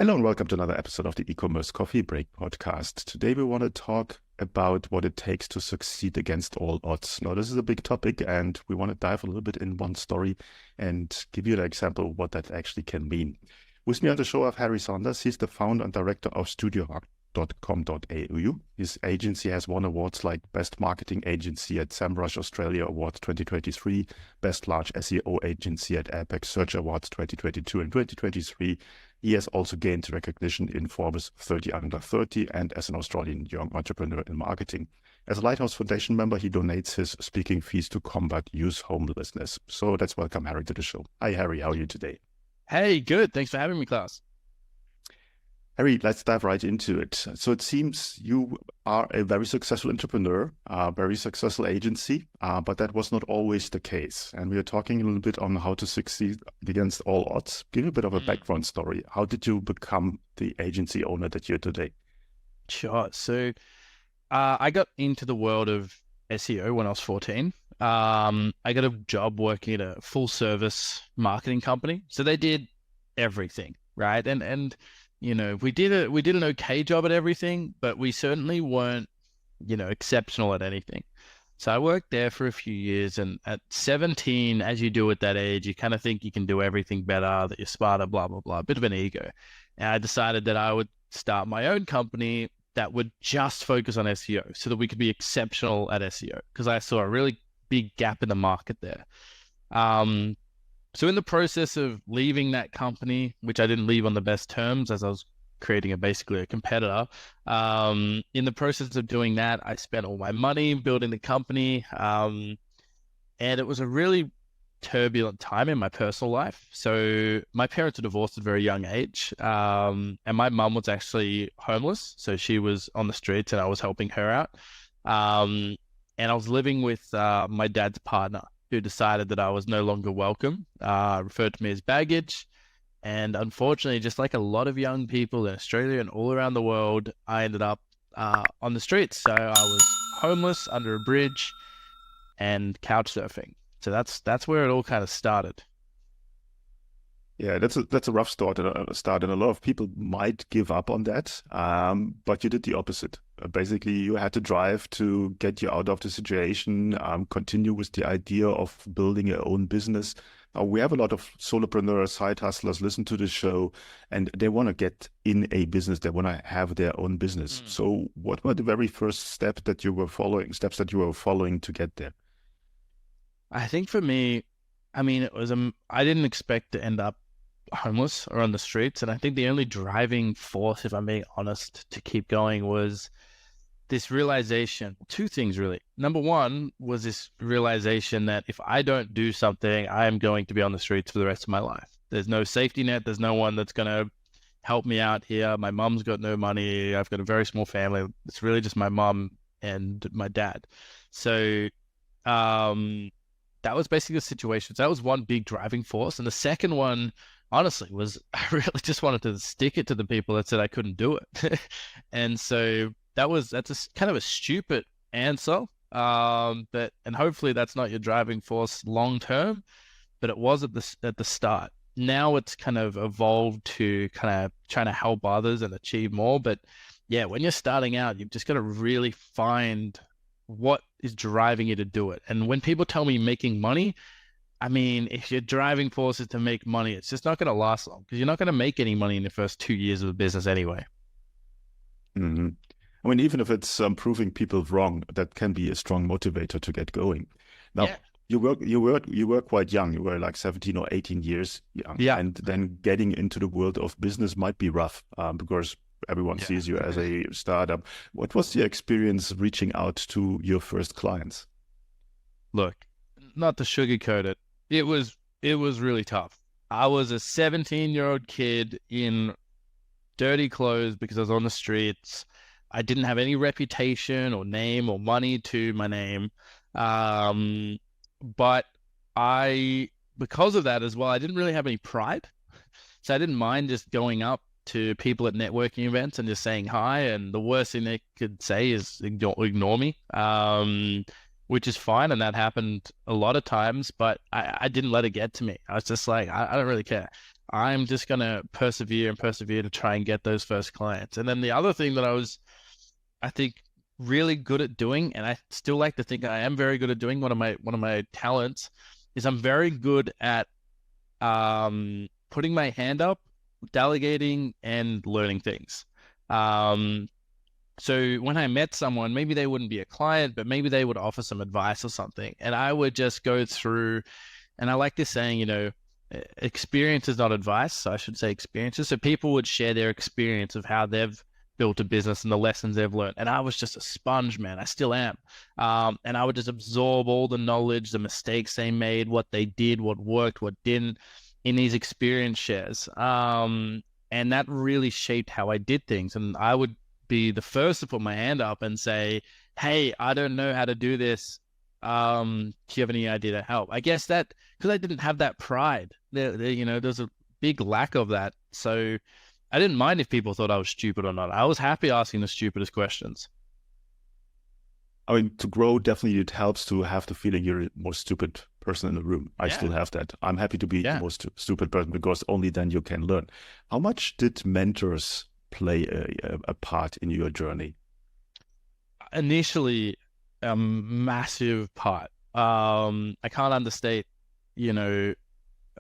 Hello and welcome to another episode of the Ecommerce Coffee Break podcast. Today we want to talk about what it takes to succeed against all odds. Now, this is a big topic and we want to dive a little bit in one story and give you an example of what that actually can mean. With me on the show, I have Harry Saunders. He's the founder and director of StudioHawk.com.au. His agency has won awards like Best Marketing Agency at SEMrush Australia Awards 2023, Best Large SEO Agency at Apex Search Awards 2022 and 2023. He has also gained recognition in Forbes 30 Under 30 and as an Australian young entrepreneur in marketing. As a Lighthouse Foundation member, he donates his speaking fees to combat youth homelessness. So let's welcome Harry to the show. Hi, Harry. How are you today? Hey, good. Thanks for having me, Klaus. Harry, let's dive right into it. So it seems you are a very successful entrepreneur, a very successful agency, but that was not always the case. And we are talking a little bit on how to succeed against all odds. Give me a bit of a background story. How did you become the agency owner that you're today? Sure. So I got into the world of SEO when I was 14. I got a job working at a full service marketing company. So they did everything, right? And you know, we did an okay job at everything, but we certainly weren't, exceptional at anything. So I worked there for a few years, and at 17, as you do at that age, you kind of think you can do everything better, that you're smarter, blah, blah, blah, a bit of an ego. And I decided that I would start my own company that would just focus on SEO so that we could be exceptional at SEO, because I saw a really big gap in the market there. So in the process of leaving that company, which I didn't leave on the best terms as I was creating basically a competitor, in the process of doing that, I spent all my money building the company. And it was a really turbulent time in my personal life. So my parents were divorced at a very young age. And my mum was actually homeless. So she was on the streets and I was helping her out. And I was living with my dad's partner, who decided that I was no longer welcome, referred to me as baggage. And unfortunately, just like a lot of young people in Australia and all around the world, I ended up on the streets. So I was homeless under a bridge and couch surfing. So that's where it all kind of started. Yeah, that's a rough start, and a lot of people might give up on that. But you did the opposite. Basically, you had to drive to get you out of the situation, continue with the idea of building your own business. We have a lot of solopreneurs, side hustlers listen to the show, and they want to get in a business. They want to have their own business. So what were the very first steps that you were following to get there? I think for me, I mean, it was I didn't expect to end up homeless or on the streets. And I think the only driving force, if I'm being honest, to keep going was this realization, two things really. Number one was this realization that if I don't do something, I am going to be on the streets for the rest of my life. There's no safety net. There's no one that's going to help me out here. My mom's got no money. I've got a very small family. It's really just my mom and my dad. So, that was basically the situation. So that was one big driving force. And the second one, honestly, was I really just wanted to stick it to the people that said I couldn't do it. And so that's kind of a stupid answer. And hopefully that's not your driving force long term, but it was at the start. Now it's kind of evolved to kind of trying to help others and achieve more. But yeah, when you're starting out, you've just got to really find what is driving you to do it. And when people tell me making money, I mean, if your driving force is to make money, it's just not going to last long, because you're not going to make any money in the first 2 years of a business anyway. Mm-hmm. I mean, even if it's proving people wrong, that can be a strong motivator to get going. Now, yeah. You were quite young. You were like 17 or 18 years young. Yeah. And then getting into the world of business might be rough because everyone sees you as a startup. What was your experience reaching out to your first clients? Look, not to sugarcoat it, it was really tough. I was a 17-year-old kid in dirty clothes because I was on the streets. I didn't have any reputation or name or money to my name. But because of that as well, I didn't really have any pride. So I didn't mind just going up to people at networking events and just saying hi. And the worst thing they could say is ignore me, which is fine. And that happened a lot of times, but I didn't let it get to me. I was just like, I don't really care. I'm just going to persevere and persevere to try and get those first clients. And then the other thing that I think, really good at doing, and I still like to think I am very good at doing, one of my talents is I'm very good at putting my hand up, delegating, and learning things. So when I met someone, maybe they wouldn't be a client, but maybe they would offer some advice or something. And I would just go through, and I like this saying, experience is not advice. So I should say experiences. So people would share their experience of how they've built a business and the lessons they've learned. And I was just a sponge, man. I still am. And I would just absorb all the knowledge, the mistakes they made, what they did, what worked, what didn't in these experience shares. And that really shaped how I did things. And I would be the first to put my hand up and say, hey, I don't know how to do this. Do you have any idea to help? I guess that because I didn't have that pride, there's a big lack of that. So I didn't mind if people thought I was stupid or not. I was happy asking the stupidest questions. I mean, to grow, definitely it helps to have the feeling you're the most stupid person in the room. I Yeah. still have that. I'm happy to be Yeah. the most stupid person because only then you can learn. How much did mentors play a part in your journey? Initially, a massive part. I can't understate,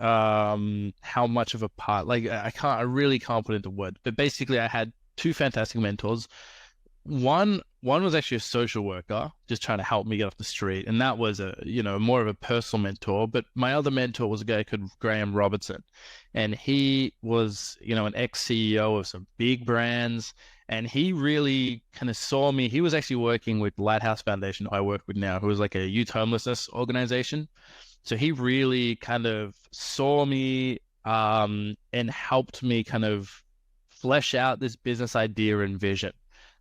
how much of a part. Like I really can't put into words. But basically, I had two fantastic mentors. One was actually a social worker, just trying to help me get off the street, and that was more of a personal mentor. But my other mentor was a guy called Graham Robertson, and he was an ex-CEO of some big brands, and he really kind of saw me. He was actually working with Lighthouse Foundation, who I work with now, who was like a youth homelessness organization. So he really kind of saw me and helped me kind of flesh out this business idea and vision.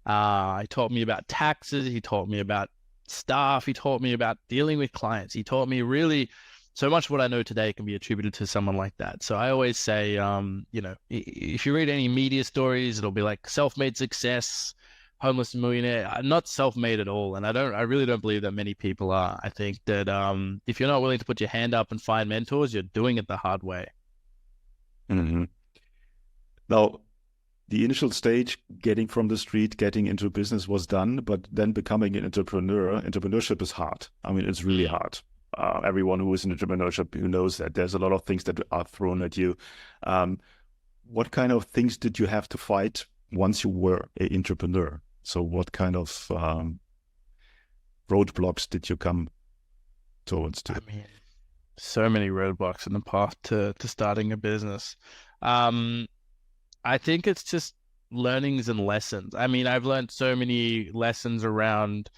He taught me about taxes. He taught me about staff. He taught me about dealing with clients. He taught me really so much of what I know today can be attributed to someone like that. So I always say, if you read any media stories, it'll be like self-made success, homeless millionaire. I'm not self-made at all. And I really don't believe that many people are. I think that if you're not willing to put your hand up and find mentors, you're doing it the hard way. Mm-hmm. Now, the initial stage, getting from the street, getting into business was done, but then becoming an entrepreneurship is hard. I mean, it's really hard. Everyone who is in entrepreneurship who knows that there's a lot of things that are thrown at you. What kind of things did you have to fight once you were an entrepreneur? So what kind of roadblocks did you come towards to? I mean, so many roadblocks in the path to starting a business. I think it's just learnings and lessons. I mean, I've learned so many lessons around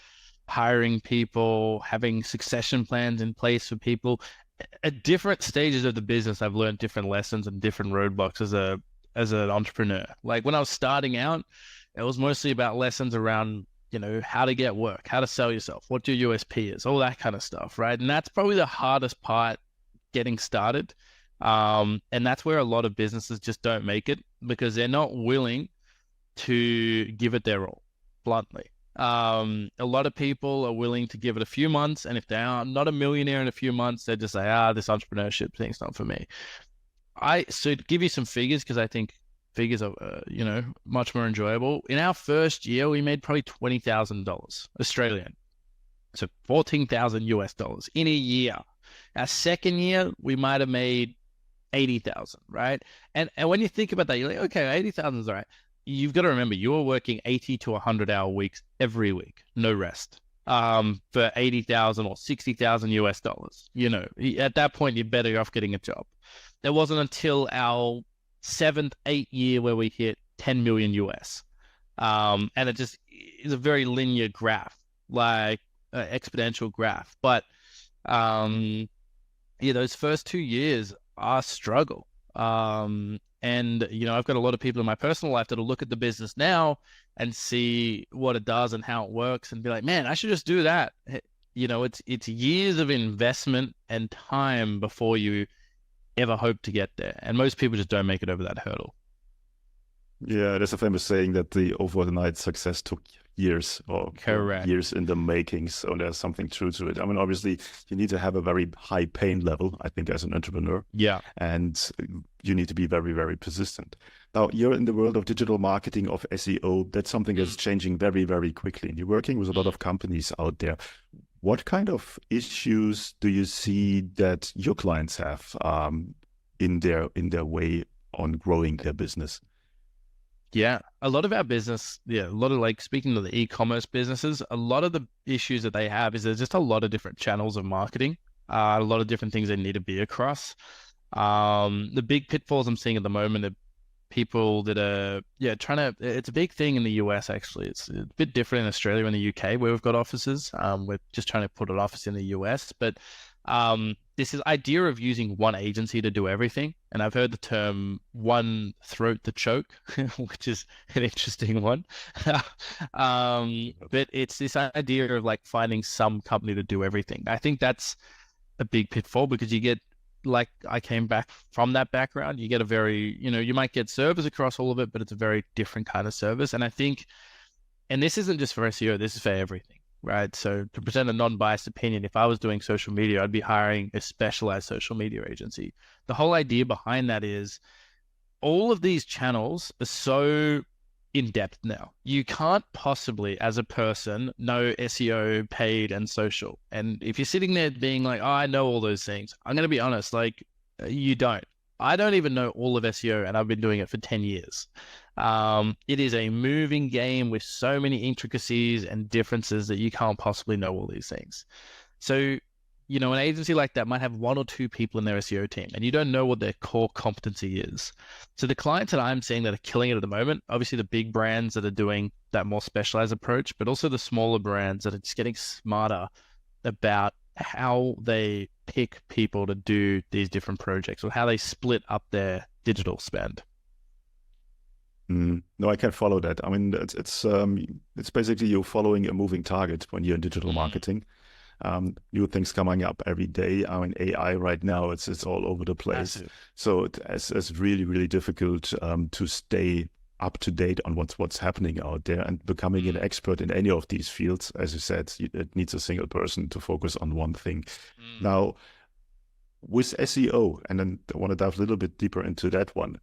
hiring people, having succession plans in place for people. At different stages of the business, I've learned different lessons and different roadblocks as an entrepreneur. Like when I was starting out, it was mostly about lessons around, how to get work, how to sell yourself, what your USP is, all that kind of stuff, right? And that's probably the hardest part, getting started. And that's where a lot of businesses just don't make it because they're not willing to give it their all, bluntly. A lot of people are willing to give it a few months, and if they are not a millionaire in a few months, they just say, this entrepreneurship thing's not for me. So to give you some figures, because I think figures are, much more enjoyable. In our first year, we made probably $20,000 Australian. So 14,000 US dollars in a year. Our second year, we might have made 80,000, right? And when you think about that, you're like, okay, 80,000 is all right. You've got to remember, you were working 80 to 100-hour weeks every week, no rest, for 80,000 or 60,000 US dollars. At that point, you're better off getting a job. It wasn't until our 7th, 8th year where we hit 10 million US. And it just is a very linear graph, like exponential graph. But those first 2 years are a struggle. And, I've got a lot of people in my personal life that'll look at the business now and see what it does and how it works and be like, man, I should just do that. It's years of investment and time before you ever hope to get there. And most people just don't make it over that hurdle. Yeah, there's a famous saying that the overnight success took years or Correct. years in the making. So there's something true to it. I mean, obviously, you need to have a very high pain level, I think, as an entrepreneur, Yeah. and you need to be very, very persistent. Now, you're in the world of digital marketing, of SEO. That's something that's changing very, very quickly. And you're working with a lot of companies out there. What kind of issues do you see that your clients have in their way on growing their business? Yeah, a lot of our business, a lot of like speaking to the e-commerce businesses, a lot of the issues that they have is there's just a lot of different channels of marketing, a lot of different things they need to be across. The big pitfalls I'm seeing at the moment are people that are, trying to, it's a big thing in the US actually. It's a bit different in Australia and the UK where we've got offices. We're just trying to put an office in the US, but this is idea of using one agency to do everything. And I've heard the term one throat to choke, which is an interesting one. But it's this idea of like finding some company to do everything. I think that's a big pitfall because you get, like I came back from that background, you get a very, you might get service across all of it, but it's a very different kind of service. And I think, and this isn't just for SEO, this is for everything, right? So to present a non-biased opinion, if I was doing social media, I'd be hiring a specialized social media agency. The whole idea behind that is all of these channels are so in depth now. You can't possibly, as a person, know SEO, paid, and social. And if you're sitting there being like, oh, I know all those things, I'm going to be honest, like, you don't. I don't even know all of SEO, and I've been doing it for 10 years. It is a moving game with so many intricacies and differences that you can't possibly know all these things. So, an agency like that might have one or two people in their SEO team, and you don't know what their core competency is. So the clients that I'm seeing that are killing it at the moment, obviously the big brands that are doing that more specialized approach, but also the smaller brands that are just getting smarter about how they pick people to do these different projects or how they split up their digital spend. No, I can follow that. I mean, it's basically you following a moving target when you're in digital marketing. New things coming up every day. I mean, AI right now, it's all over the place. Massive. So it's really, really difficult to stay up to date on what's happening out there, and becoming an expert in any of these fields. As you said, it needs a single person to focus on one thing. Now, with SEO, and then I want to dive a little bit deeper into that one.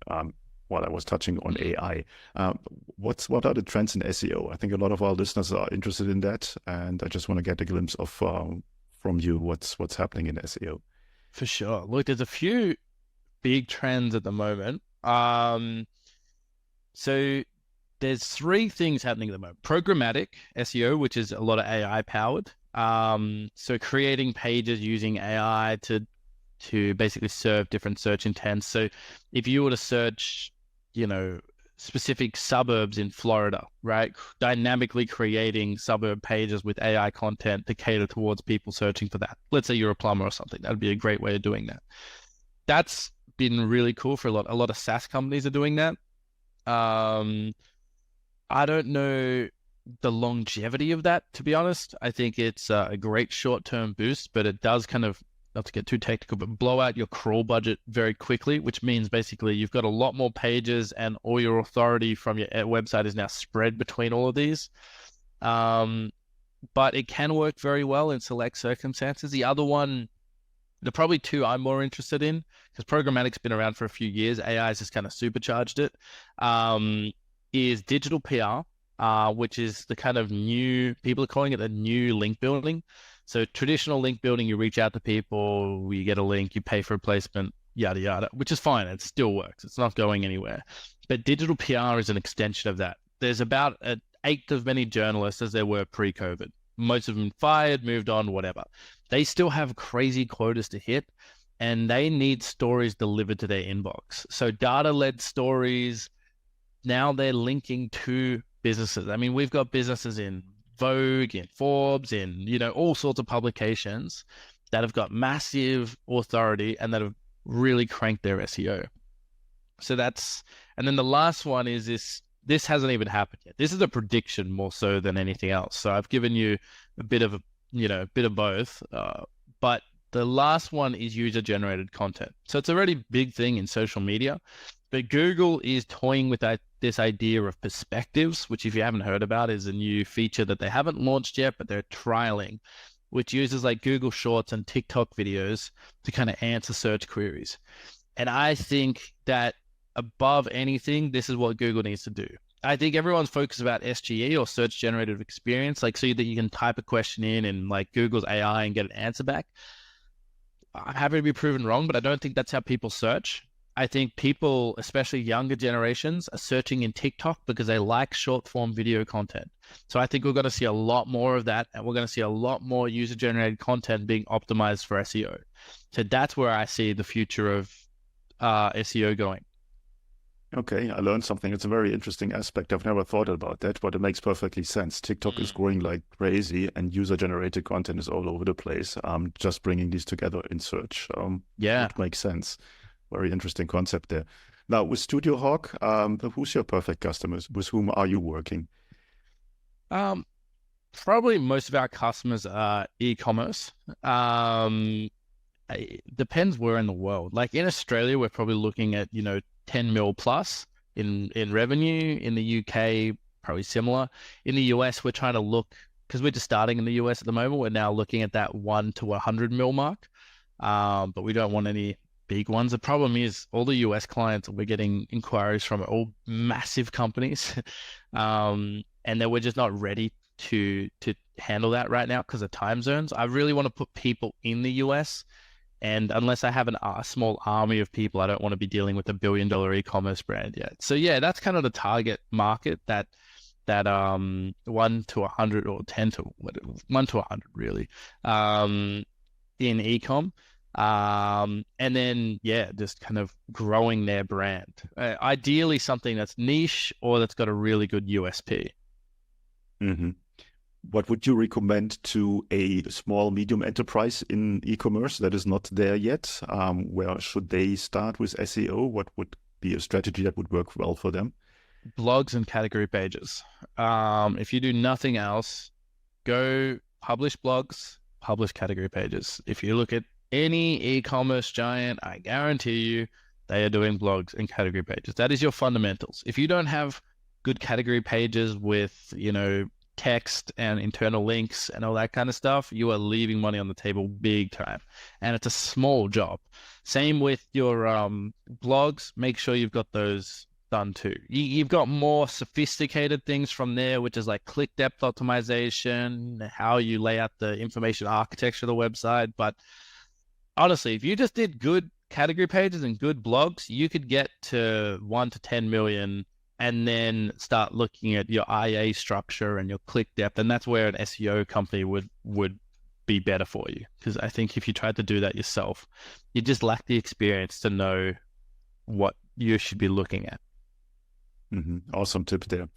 While I was touching on AI, what are the trends in SEO? I think a lot of our listeners are interested in that, and I just want to get a glimpse of from you what's happening in SEO. For sure. Look, there's a few big trends at the moment. So there's three things happening at the moment. Programmatic SEO, which is a lot of AI powered. So creating pages using AI to basically serve different search intents. So if you were to search, specific suburbs in Florida, right? Dynamically creating suburb pages with AI content to cater towards people searching for that. Let's say you're a plumber or something. That'd be a great way of doing that. That's been really cool for a lot. A lot of SaaS companies are doing that. I don't know the longevity of that, to be honest. I think it's a great short-term boost, but it does kind of, not to get too technical, but blow out your crawl budget very quickly, which means basically you've got a lot more pages and all your authority from your website is now spread between all of these. But it can work very well in select circumstances. The other one, the probably two I'm more interested in, because programmatic's been around for a few years, AI has just kind of supercharged it, is digital PR, which is the kind of new, people are calling it the new link building. So traditional link building, you reach out to people, you get a link, you pay for a placement, yada, yada, which is fine. It still works. It's not going anywhere. But digital PR is an extension of that. There's about an eighth of many journalists as there were pre-COVID. Most of them fired, moved on, whatever. They still have crazy quotas to hit, and they need stories delivered to their inbox. So data-led stories, now they're linking to businesses. I mean, we've got businesses in Vogue, in Forbes, in, all sorts of publications that have got massive authority and that have really cranked their SEO. So and then the last one is this hasn't even happened yet. This is a prediction more so than anything else. So I've given you a bit of both, but the last one is user generated content. So it's a really big thing in social media. But Google is toying with this idea of perspectives, which if you haven't heard about is a new feature that they haven't launched yet, but they're trialing, which uses like Google Shorts and TikTok videos to kind of answer search queries. And I think that above anything, this is what Google needs to do. I think everyone's focused about SGE or search generative experience, like so that you can type a question in and like Google's AI and get an answer back. I'm happy to be proven wrong, but I don't think that's how people search. I think people, especially younger generations, are searching in TikTok because they like short form video content. So I think we're going to see a lot more of that, and we're going to see a lot more user generated content being optimized for SEO. So that's where I see the future of SEO going. Okay, I learned something. It's a very interesting aspect. I've never thought about that, but it makes perfectly sense. TikTok is growing like crazy, and user-generated content is all over the place. Just bringing these together in search, would make sense. Very interesting concept there. Now, with Studio Hawk, who's your perfect customers? With whom are you working? Probably most of our customers are e-commerce. It depends where in the world. Like in Australia, we're probably looking at 10 mil plus in revenue. In the UK, probably similar. In the US, we're trying to look, because we're just starting in the US at the moment, we're now looking at that 1 to 100 mil mark. But we don't want any big ones. The problem is all the US clients we're getting inquiries from are all massive companies. And then we're just not ready to handle that right now because of time zones. I really want to put people in the US. And unless I have a small army of people, I don't want to be dealing with $1 billion e-commerce brand yet. So yeah, that's kind of the target market, that 1 to 100 or 1 to 100 really, in e-com. And then just kind of growing their brand. Ideally something that's niche or that's got a really good USP. Mm-hmm. What would you recommend to a small, medium enterprise in e-commerce that is not there yet? Where should they start with SEO? What would be a strategy that would work well for them? Blogs and category pages. If you do nothing else, go publish blogs, publish category pages. If you look at any e-commerce giant, I guarantee you they are doing blogs and category pages. That is your fundamentals. If you don't have good category pages with, text and internal links and all that kind of stuff, you are leaving money on the table big time. And it's a small job. Same with your blogs. Make sure you've got those done too. You've got more sophisticated things from there, which is like click depth optimization, how you lay out the information architecture of the website. But honestly, if you just did good category pages and good blogs, you could get to 1 to 10 million and then start looking at your IA structure and your click depth. And that's where an SEO company would be better for you. Because I think if you tried to do that yourself, you just lack the experience to know what you should be looking at. Mm-hmm. Awesome tip there.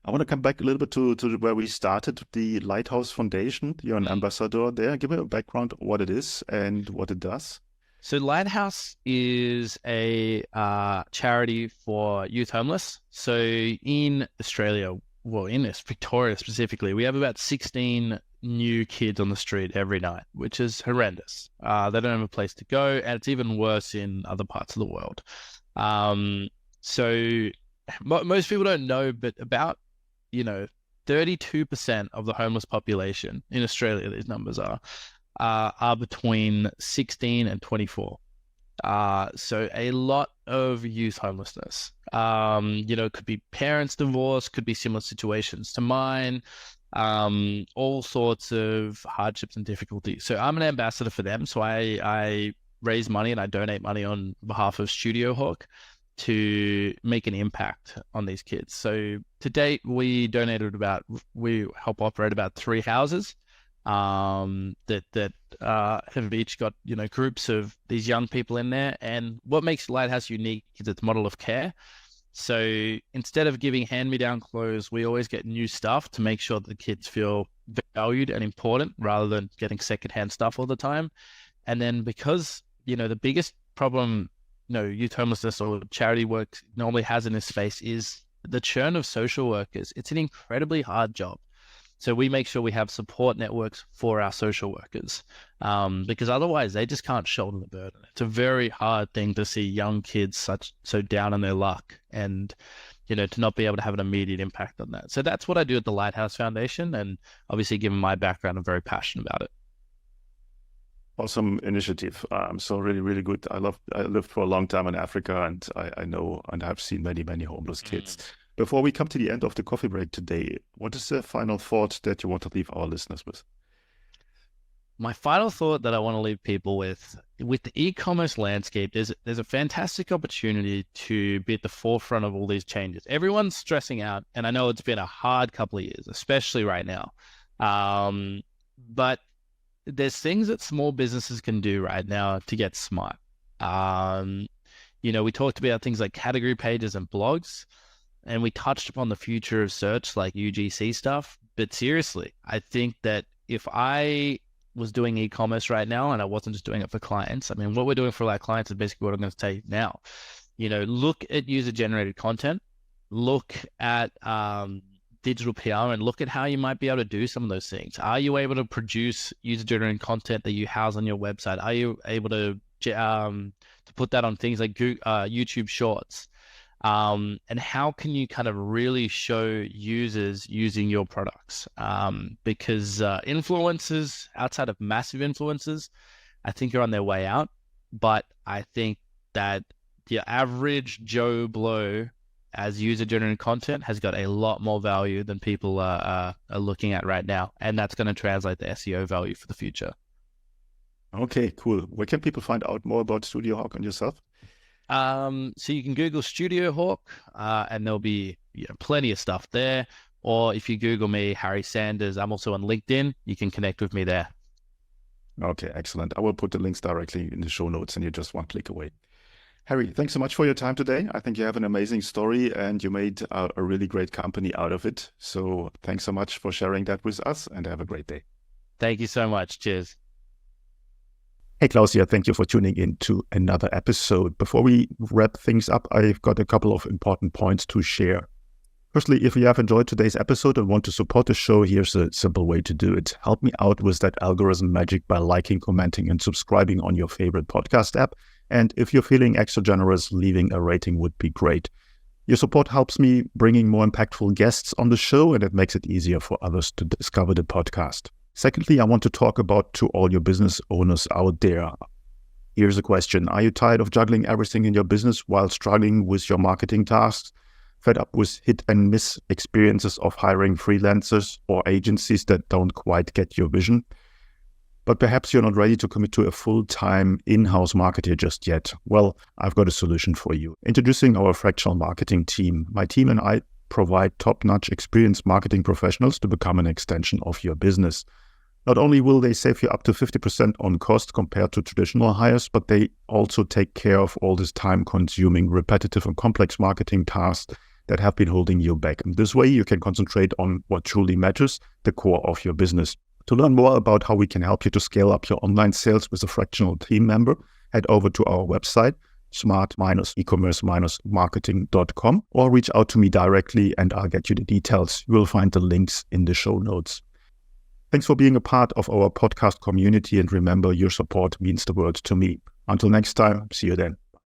I want to come back a little bit to where we started, the Lighthouse Foundation. You're an ambassador there. Give me a background of what it is and what it does. So Lighthouse is a charity for youth homeless. So in Australia, well, in Victoria specifically, we have about 16 new kids on the street every night, which is horrendous. They don't have a place to go, and it's even worse in other parts of the world. So most people don't know, but about 32% of the homeless population in Australia, these numbers are between 16 and 24. So a lot of youth homelessness. It could be parents divorced, could be similar situations to mine, all sorts of hardships and difficulties. So I'm an ambassador for them. So I raise money and I donate money on behalf of Studio Hawk to make an impact on these kids. So to date, we help operate about 3 houses that have each got groups of these young people in there. And what makes Lighthouse unique is its model of care. So instead of giving hand-me-down clothes, we always get new stuff to make sure that the kids feel valued and important rather than getting secondhand stuff all the time. And then because the biggest problem youth homelessness or charity work normally has in this space is the churn of social workers. It's an incredibly hard job. So we make sure we have support networks for our social workers, because otherwise they just can't shoulder the burden. It's a very hard thing to see young kids so down on their luck, and to not be able to have an immediate impact on that. So that's what I do at the Lighthouse Foundation, and obviously, given my background, I'm very passionate about it. Awesome initiative. So really, really good. I lived for a long time in Africa, and I know and I've seen many, many homeless kids. Before we come to the end of the coffee break today, what is the final thought that you want to leave our listeners with? My final thought that I want to leave people with the e-commerce landscape, there's a fantastic opportunity to be at the forefront of all these changes. Everyone's stressing out, and I know it's been a hard couple of years, especially right now. But there's things that small businesses can do right now to get smart. We talked about things like category pages and blogs, and we touched upon the future of search, like UGC stuff. But seriously, I think that if I was doing e-commerce right now and I wasn't just doing it for clients, I mean, what we're doing for our clients is basically what I'm going to say now. Look at user-generated content, look at digital PR, and look at how you might be able to do some of those things. Are you able to produce user-generated content that you house on your website? Are you able to put that on things like YouTube Shorts? And how can you kind of really show users using your products? Because influencers, outside of massive influencers, I think are on their way out. But I think that the average Joe Blow as user-generated content has got a lot more value than people are looking at right now. And that's going to translate the SEO value for the future. Okay, cool. Where can people find out more about Studio Hawk and yourself? So you can Google Studio Hawk, and there'll be plenty of stuff there. Or if you Google me, Harry Sanders, I'm also on LinkedIn. You can connect with me there. Okay, excellent. I will put the links directly in the show notes, and you're just one click away. Harry, thanks so much for your time today. I think you have an amazing story, and you made a really great company out of it. So thanks so much for sharing that with us, and have a great day. Thank you so much. Cheers. Hey, Klaus here. Thank you for tuning in to another episode. Before we wrap things up, I've got a couple of important points to share. Firstly, if you have enjoyed today's episode and want to support the show, here's a simple way to do it. Help me out with that algorithm magic by liking, commenting, and subscribing on your favorite podcast app. And if you're feeling extra generous, leaving a rating would be great. Your support helps me bringing more impactful guests on the show, and it makes it easier for others to discover the podcast. Secondly, I want to talk about to all your business owners out there. Here's a question. Are you tired of juggling everything in your business while struggling with your marketing tasks? Fed up with hit and miss experiences of hiring freelancers or agencies that don't quite get your vision? But perhaps you're not ready to commit to a full-time in-house marketer just yet. Well, I've got a solution for you. Introducing our fractional marketing team. My team and I provide top-notch experienced marketing professionals to become an extension of your business. Not only will they save you up to 50% on cost compared to traditional hires, but they also take care of all this time-consuming, repetitive and complex marketing tasks that have been holding you back. And this way, you can concentrate on what truly matters, the core of your business. To learn more about how we can help you to scale up your online sales with a fractional team member, head over to our website, smart-ecommerce-marketing.com, or reach out to me directly and I'll get you the details. You will find the links in the show notes. Thanks for being a part of our podcast community, and remember, your support means the world to me. Until next time, see you then.